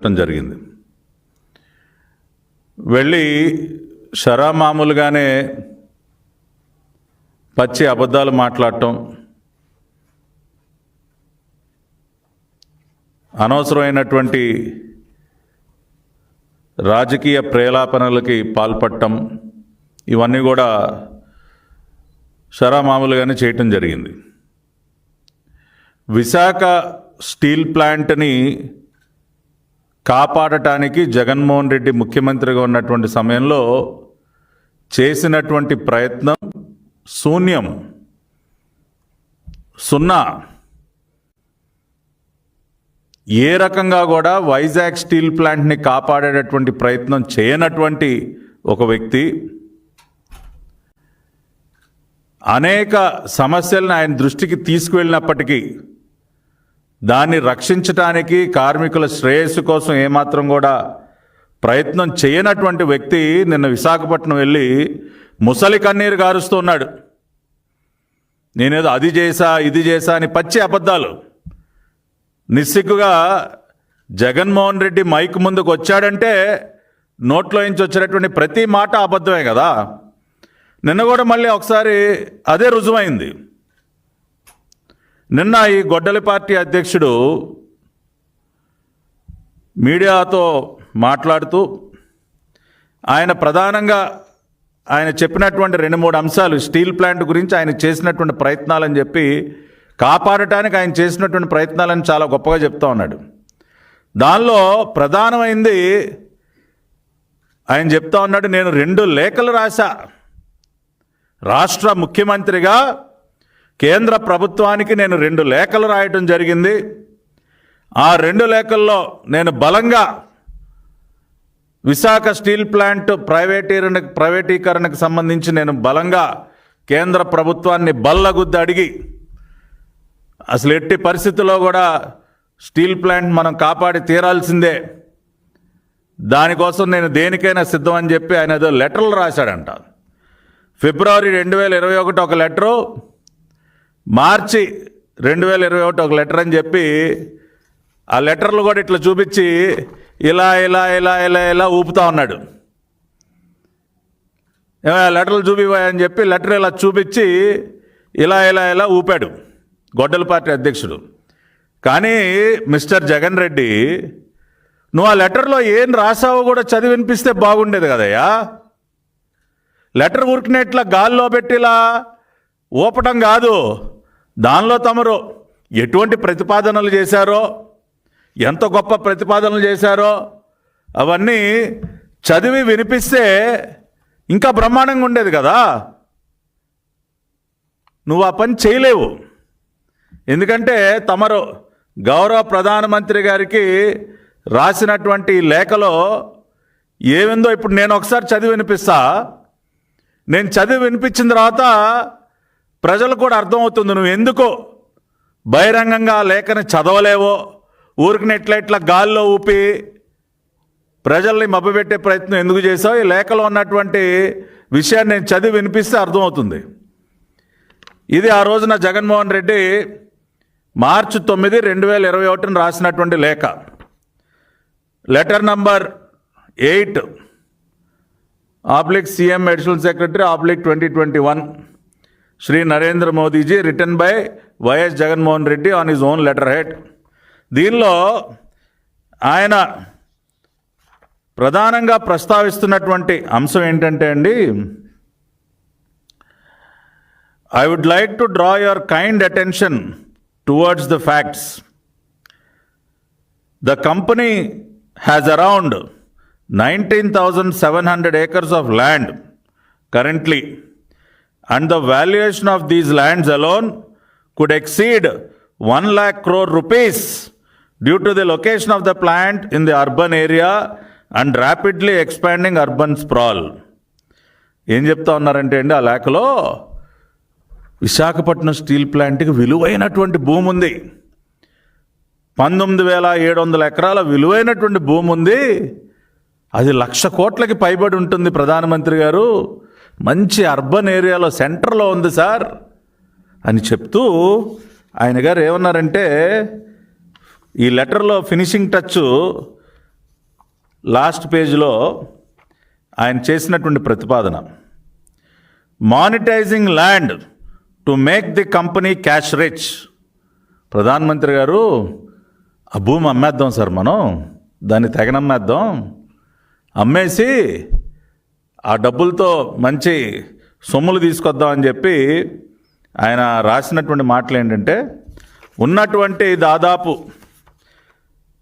వెళ్ళటం జరిగింది. వెళ్ళి మామూలుగానే పచ్చి అబద్ధాలు మాట్లాడటం, అనవసరమైనటువంటి రాజకీయ ప్రేలాపనలకి పాల్పడటం, ఇవన్నీ కూడా మామూలుగానే చేయటం జరిగింది. విశాఖ స్టీల్ ప్లాంట్ని కాపాడటానికి జగన్మోహన్ రెడ్డి ముఖ్యమంత్రిగా ఉన్నటువంటి సమయంలో చేసినటువంటి ప్రయత్నం శూన్యం, సున్నా. ఏ రకంగా కూడా వైజాగ్ స్టీల్ ప్లాంట్ని కాపాడేటటువంటి ప్రయత్నం చేయనటువంటి ఒక వ్యక్తి అనేక సమస్యలను ఆయన దృష్టికి తీసుకువెళ్ళినప్పటికీ దాన్ని రక్షించటానికి, కార్మికుల శ్రేయస్సు కోసం ఏమాత్రం కూడా ప్రయత్నం చేయనటువంటి వ్యక్తి నిన్న విశాఖపట్నం వెళ్ళి ముసలి కన్నీరు గారుస్తున్నాడు. నేనేదో అది చేశా ఇది చేశా అని పచ్చి అబద్ధాలు. నిస్సిగ్గుగా జగన్మోహన్ రెడ్డి మైక్ ముందుకు వచ్చాడంటే నోట్లో నుంచి వచ్చేటటువంటి ప్రతి మాట అబద్ధమే కదా. నిన్న కూడా మళ్ళీ ఒకసారి అదే రుజువైంది. నిన్న ఈ గొడ్డలి పార్టీ అధ్యక్షుడు మీడియాతో మాట్లాడుతూ ఆయన ప్రధానంగా ఆయన చెప్పినటువంటి 2-3 అంశాలు, స్టీల్ ప్లాంట్ గురించి ఆయన చేసినటువంటి ప్రయత్నాలని చెప్పి, కాపాడటానికి ఆయన చేసినటువంటి ప్రయత్నాలని చాలా గొప్పగా చెప్తా ఉన్నాడు. దానిలో ప్రధానమైంది ఆయన చెప్తా ఉన్నాడు, నేను 2 లేఖలు రాశా రాష్ట్ర ముఖ్యమంత్రిగా. కేంద్ర ప్రభుత్వానికి నేను 2 లేఖలు రాయటం జరిగింది. ఆ 2 లేఖల్లో నేను బలంగా విశాఖ స్టీల్ ప్లాంట్ ప్రైవేటీకరణకు సంబంధించి నేను బలంగా కేంద్ర ప్రభుత్వాన్ని బల్లగుద్ది అడిగి, అసలు ఎట్టి పరిస్థితుల్లో కూడా స్టీల్ ప్లాంట్ మనం కాపాడి తీరాల్సిందే, దానికోసం నేను దేనికైనా సిద్ధం అని చెప్పి ఆయన ఏదో లెటర్లు రాశాడంట. ఫిబ్రవరి 2021 ఒక లెటరు, మార్చి 2021 ఒక లెటర్ అని చెప్పి ఆ లెటర్లు కూడా ఇట్లా చూపించి ఇలా ఇలా ఇలా ఇలా ఇలా ఊపుతా ఉన్నాడు. లెటర్లు చూపివని చెప్పి లెటర్ ఇలా చూపించి ఇలా ఇలా ఇలా ఊపాడు గొడ్డల పార్టీ అధ్యక్షుడు. కానీ మిస్టర్ జగన్ రెడ్డి, నువ్వు ఆ లెటర్లో ఏం రాసావో కూడా చదివి వినిపిస్తే బాగుండేది కదయ్యా. లెటర్ ఉరికినట్లా గాల్లో పెట్టిలా ఊపటం కాదు. దానిలో తమరు ఎటువంటి ప్రతిపాదనలు చేశారో, ఎంత గొప్ప ప్రతిపాదనలు చేశారో అవన్నీ చదివి వినిపిస్తే ఇంకా బ్రహ్మాండంగా ఉండేది కదా. నువ్వు ఆ పని చేయలేవు. ఎందుకంటే తమరు గౌరవ ప్రధానమంత్రి గారికి రాసినటువంటి లేఖలో ఏమిందో ఇప్పుడు నేను ఒకసారి చదివి వినిపిస్తా. నేను చదివి వినిపించిన తర్వాత ప్రజలకు కూడా అర్థమవుతుంది నువ్వు ఎందుకో బహిరంగంగా లేఖని చదవలేవో, ఊరికి ఎట్లా గాల్లో ఊపి ప్రజల్ని మభ్యపెట్టే ప్రయత్నం ఎందుకు చేసావు. ఈ లేఖలో ఉన్నటువంటి విషయాన్ని నేను చదివి వినిపిస్తే అర్థమవుతుంది. ఇది ఆ రోజున జగన్మోహన్ రెడ్డి మార్చి 9, 2021 రాసినటువంటి లేఖ. Letter number 8/CM Additional Secretary /2021 Shri Narendra Modi ji, written by YS Jaganmohan Reddy on his own letterhead. దీనిలో ఆయన ప్రధానంగా ప్రస్తావిస్తున్నటువంటి అంశం ఏంటంటే అండి, I would like to draw your kind attention towards the facts. The company has around 19,700 acres of land currently, and the valuation of these lands alone could exceed 1 lakh crore rupees due to the location of the plant in the urban area and rapidly expanding urban sprawl. ఏం చెప్తా ఉన్నారంటే అండి, ఆ లేఖలో Visakhapatnam steel ప్లాంట్కి విలువైనటువంటి భూమి ఉంది. 19,700 ఎకరాల విలువైనటువంటి భూమి ఉంది. అది 1,00,000 కోట్లకి పైబడి ఉంటుంది. ప్రధానమంత్రి గారు మంచి అర్బన్ ఏరియాలో సెంటర్లో ఉంది సార్ అని చెప్తూ ఆయన గారు ఏమన్నారంటే, ఈ లెటర్లో ఫినిషింగ్ టచ్ లాస్ట్ పేజ్లో ఆయన చేసినటువంటి ప్రతిపాదన, monetising land to make the company cash rich. ప్రధానమంత్రి గారు, ఆ భూమి అమ్మేద్దాం సార్, మనం దాన్ని తెగనమ్మేద్దాం, అమ్మేసి ఆ డబ్బులతో మంచి సొమ్ములు తీసుకొద్దాం అని చెప్పి ఆయన రాసినటువంటి మాటలు ఏంటంటే, ఉన్నటువంటి దాదాపు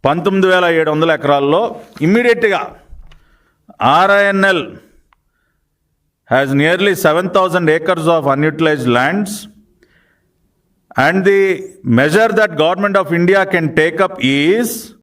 19,700 ఎకరాల్లో ఇమ్మీడియట్గా RINL has nearly 7,000 acres of unutilized lands, and the measure that Government of India can take up is